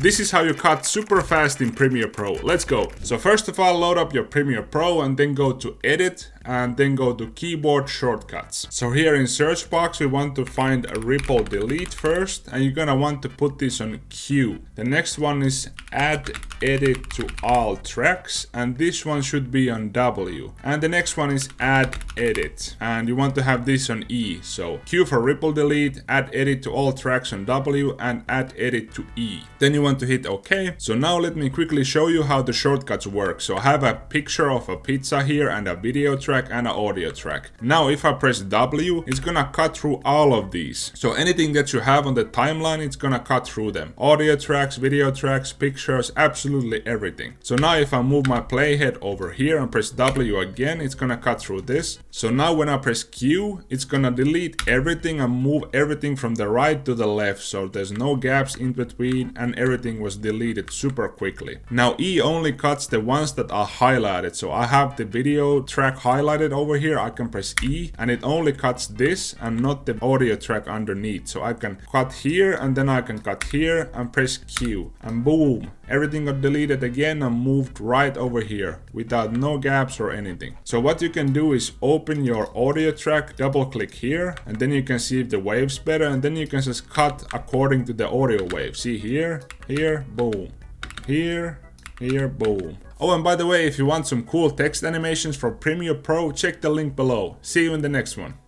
This is how you cut super fast in Premiere Pro. Let's go. So first of all, load up your Premiere Pro and then go to Edit and then go to Keyboard Shortcuts. So here in search box, we want to find a Ripple Delete first, and you're gonna want to put this on Q. The next one is Add Edit to All Tracks, and this one should be on W. And the next one is Add Edit, and you want to have this on E. So Q for Ripple Delete, Add Edit to All Tracks on W, and Add Edit to E. Then you want to hit OK. So now let me quickly show you how the shortcuts work. So I have a picture of a pizza here and a video track and an audio track. Now if I press W, it's gonna cut through all of these. So anything that you have on the timeline, it's gonna cut through them. Audio tracks, video tracks, pictures, absolutely everything. So now if I move my playhead over here and press W again, it's gonna cut through this. So now when I press Q, it's gonna delete everything and move everything from the right to the left. So there's no gaps in between and everything was deleted super quickly. Now E only cuts the ones that are highlighted. So I have the video track highlighted over here. I can press E and it only cuts this and not the audio track underneath. So I can cut here and then I can cut here and press Q and boom, everything got deleted again and moved right over here without no gaps or anything. So what you can do is open your audio track, double click here, and then you can see if the wave's better, and then you can just cut according to the audio wave. See here, here, boom, here, boom. Oh, and by the way, if you want some cool text animations for Premiere Pro, check the link below. See you in the next one.